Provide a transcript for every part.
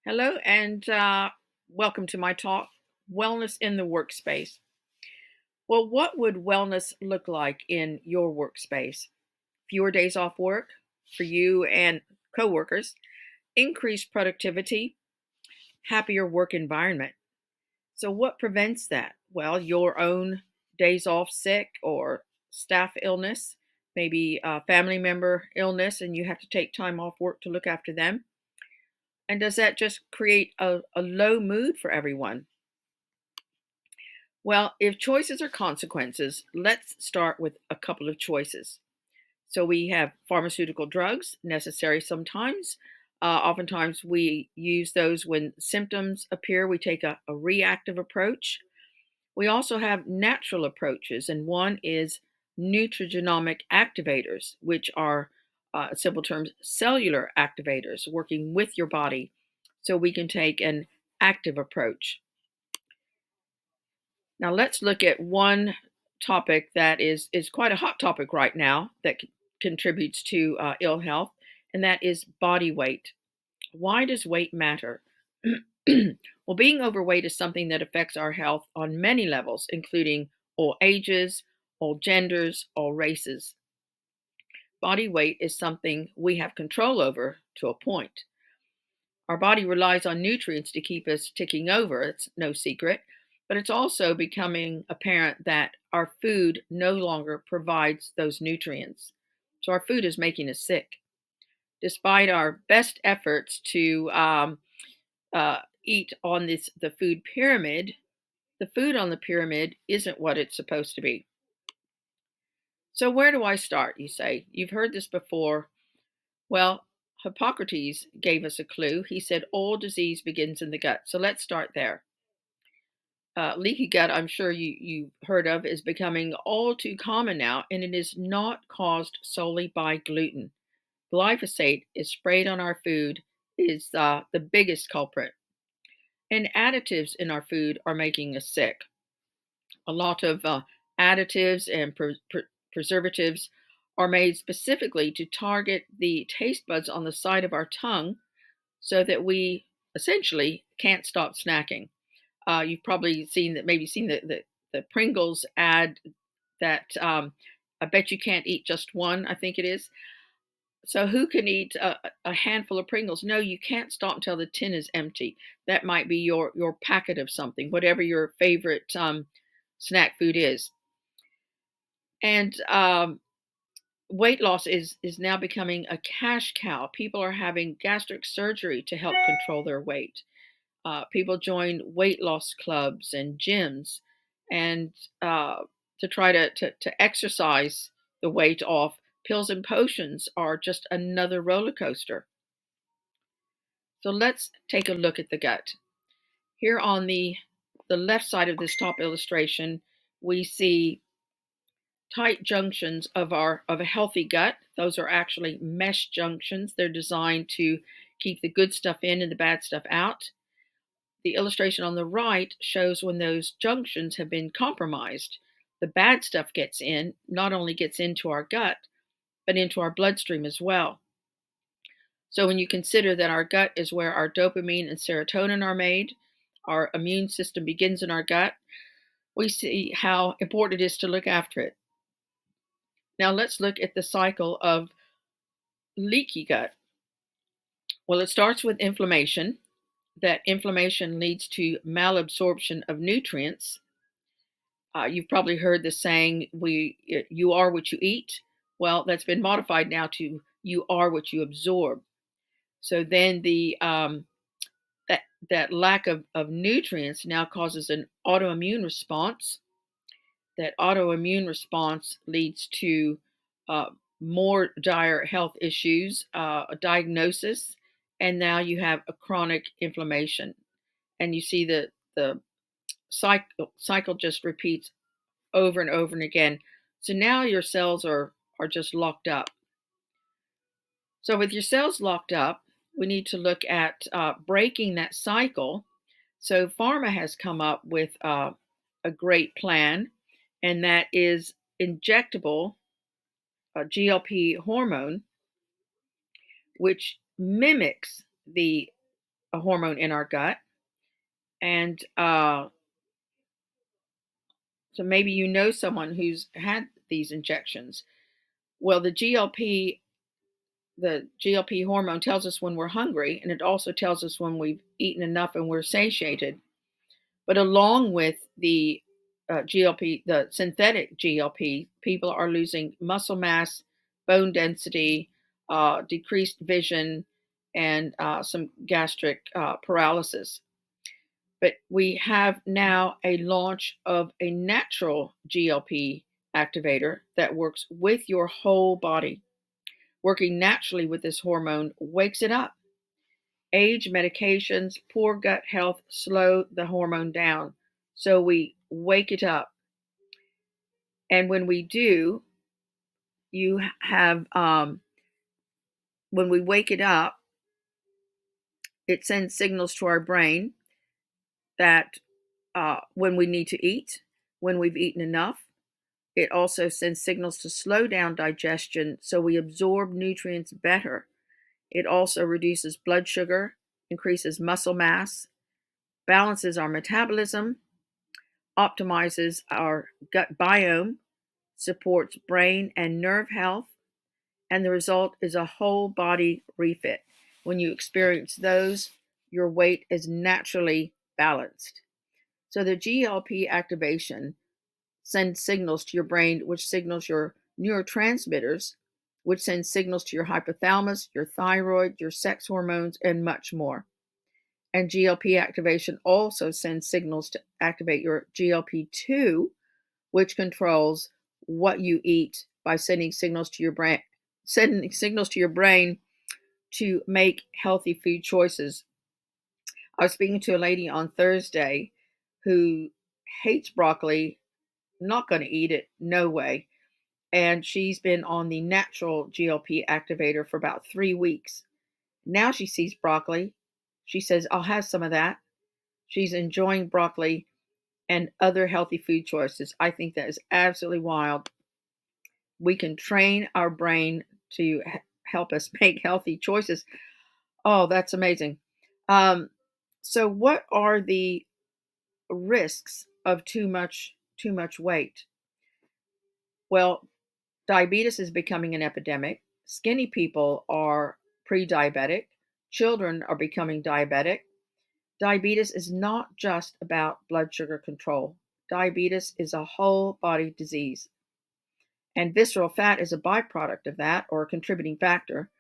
Hello and welcome to my talk, Wellness in the Workspace. Well, what would wellness look like in your workspace? Fewer days off work for you and coworkers, increased productivity, happier work environment. So, what prevents that? Well, your own days off sick or staff illness, maybe a family member illness, and you have to take time off work to look after them. And does that just create a low mood for everyone? Well, if choices are consequences, let's start with a couple of choices. So we have pharmaceutical drugs, necessary sometimes. Oftentimes we use those when symptoms appear. We take a reactive approach. We also have natural approaches, and one is nutrigenomic activators, which are, simple terms, cellular activators working with your body. So we can take an active approach. Now let's look at one topic that is quite a hot topic right now that contributes to ill health, and that is body weight. Why does weight matter? Well, being overweight is something that affects our health on many levels, including all ages, all genders, all races. Body weight is something we have control over to a point. Our body relies on nutrients to keep us ticking over. It's no secret. But it's also becoming apparent that our food no longer provides those nutrients. So our food is making us sick. Despite our best efforts to eat on the food pyramid, the food on the pyramid isn't what it's supposed to be. So where do I start, you say? You've heard this before. Well, Hippocrates gave us a clue. He said all disease begins in the gut. So let's start there. Leaky gut, I'm sure you've heard of, is becoming all too common now, and it is not caused solely by gluten. Glyphosate is sprayed on our food, is the biggest culprit. And additives in our food are making us sick. A lot of additives and preservatives are made specifically to target the taste buds on the side of our tongue so that we essentially can't stop snacking. You've probably seen the Pringles ad that I bet you can't eat just one, I think it is. So who can eat a handful of Pringles? No, you can't stop until the tin is empty. That might be your packet of something, whatever your favorite snack food is. And weight loss is now becoming a cash cow. People are having gastric surgery to help control their weight. People join weight loss clubs and gyms and to try to exercise the weight off. Pills and potions are just another roller coaster. So let's take a look at the gut. Here on the left side of this top illustration, we see tight junctions of a healthy gut. Those are actually mesh junctions. They're designed to keep the good stuff in and the bad stuff out. The illustration on the right shows when those junctions have been compromised. The bad stuff gets in, not only gets into our gut, but into our bloodstream as well. So when you consider that our gut is where our dopamine and serotonin are made, our immune system begins in our gut, we see how important it is to look after it. Now let's look at the cycle of leaky gut. Well, it starts with inflammation. That inflammation leads to malabsorption of nutrients. You've probably heard the saying, "You are what you eat." Well, that's been modified now to "You are what you absorb." So then that lack of nutrients now causes an autoimmune response. That autoimmune response leads to uh, more dire health issues, a diagnosis, and now you have a chronic inflammation. And you see the cycle just repeats over and over and again. So now your cells are just locked up. So with your cells locked up, we need to look at breaking that cycle. So pharma has come up with a great plan, and that is injectable GLP hormone, which mimics the a hormone in our gut. And so maybe you know someone who's had these injections. Well, the GLP hormone tells us when we're hungry, and it also tells us when we've eaten enough and we're satiated. But along with the GLP, the synthetic GLP, people are losing muscle mass, bone density, decreased vision, and some gastric paralysis. But we have now a launch of a natural GLP activator that works with your whole body. Working naturally with this hormone wakes it up. Age, medications, poor gut health slow the hormone down. So we wake it up. And when we do, you have, when we wake it up, it sends signals to our brain that when we need to eat, when we've eaten enough. It also sends signals to slow down digestion so we absorb nutrients better. It also reduces blood sugar, increases muscle mass, balances our metabolism, optimizes our gut biome, supports brain and nerve health, and the result is a whole body refit. When you experience those, your weight is naturally balanced. So the GLP activation sends signals to your brain, which signals your neurotransmitters, which sends signals to your hypothalamus, your thyroid, your sex hormones, and much more. And GLP activation also sends signals to activate your GLP-2, which controls what you eat by sending signals to your brain to make healthy food choices. I was speaking to a lady on Thursday who hates broccoli, not going to eat it, no way. And she's been on the natural GLP activator for about 3 weeks. Now she sees broccoli. She says, I'll have some of that. She's enjoying broccoli and other healthy food choices. I think that is absolutely wild. We can train our brain to help us make healthy choices. Oh, that's amazing. Um, so what are the risks of too much weight? Well, diabetes is becoming an epidemic. Skinny people are pre-diabetic. Children are becoming diabetic. Diabetes is not just about blood sugar control. Diabetes is a whole body disease. And visceral fat is a byproduct of that or a contributing factor.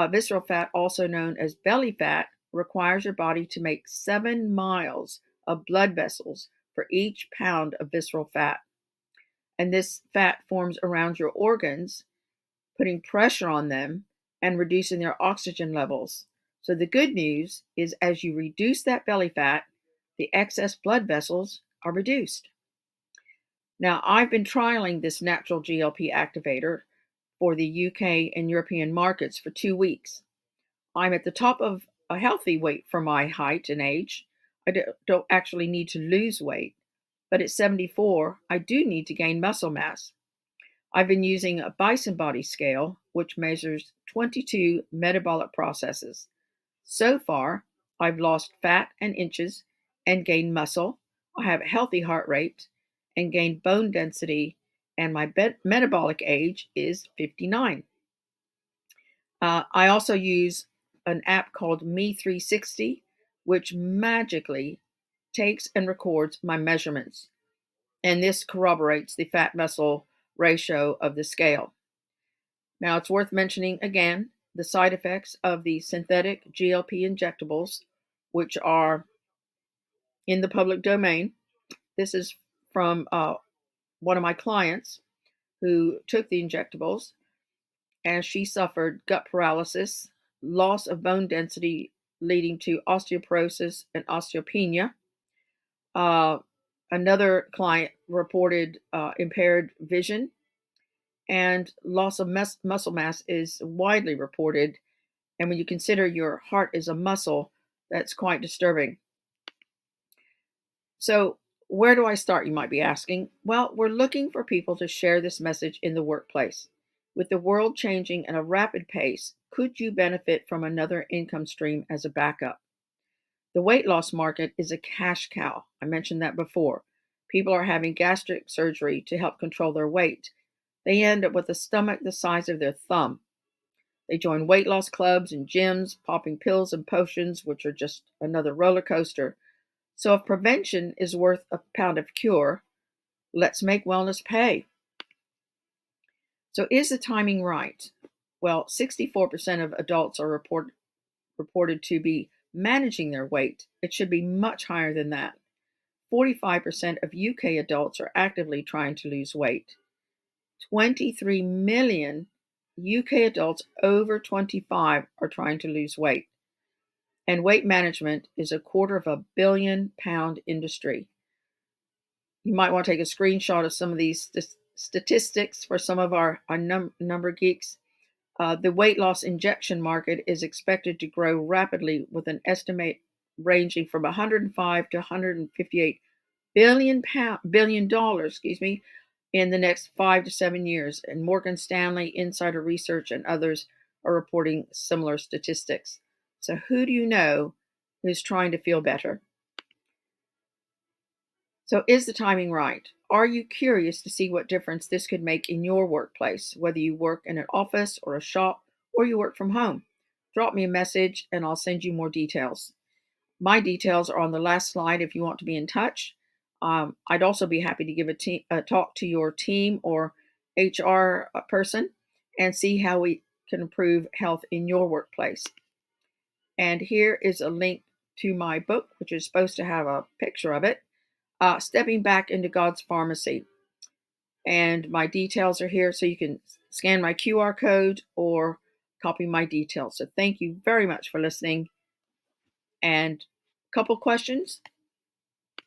Visceral fat, also known as belly fat, requires your body to make 7 miles of blood vessels for each pound of visceral fat. And this fat forms around your organs, putting pressure on them and reducing their oxygen levels. So the good news is as you reduce that belly fat, the excess blood vessels are reduced. Now, I've been trialing this natural GLP activator for the UK and European markets for 2 weeks. I'm at the top of a healthy weight for my height and age. I don't actually need to lose weight, but at 74, I do need to gain muscle mass. I've been using a bison body scale, which measures 22 metabolic processes. So far, I've lost fat and inches and gained muscle. I have a healthy heart rate and gained bone density, and my metabolic age is 59. I also use an app called Me360, which magically takes and records my measurements. And this corroborates the fat muscle ratio of the scale. Now, it's worth mentioning again the side effects of the synthetic GLP injectables, which are in the public domain. This is from one of my clients who took the injectables, and she suffered gut paralysis, loss of bone density leading to osteoporosis and osteopenia. Uh, Another client reported impaired vision, and loss of muscle mass is widely reported. And when you consider your heart is a muscle, that's quite disturbing. So, where do I start, you might be asking? Well, we're looking for people to share this message in the workplace. With the world changing at a rapid pace, could you benefit from another income stream as a backup? The weight loss market is a cash cow. I mentioned that before. People are having gastric surgery to help control their weight. They end up with a stomach the size of their thumb. They join weight loss clubs and gyms, popping pills and potions, which are just another roller coaster. So, if prevention is worth a pound of cure, let's make wellness pay. So, is the timing right? Well, 64% of adults are reported to be managing their weight. It should be much higher than that. 45% of UK adults are actively trying to lose weight. 23 million UK adults over 25 are trying to lose weight. And weight management is a £250 million industry. You might want to take a screenshot of some of these statistics for some of our number geeks. The weight loss injection market is expected to grow rapidly, with an estimate ranging from 105 to 158 billion dollars, in the next 5 to 7 years. And Morgan Stanley, Insider Research, and others are reporting similar statistics. So, who do you know who's trying to feel better? So, is the timing right? Are you curious to see what difference this could make in your workplace, whether you work in an office or a shop or you work from home? Drop me a message and I'll send you more details. My details are on the last slide if you want to be in touch. I'd also be happy to give a talk to your team or HR person and see how we can improve health in your workplace. And here is a link to my book, which is supposed to have a picture of it, Stepping Back into God's Pharmacy. And my details are here, so you can scan my QR code or copy my details. So thank you very much for listening. And a couple questions.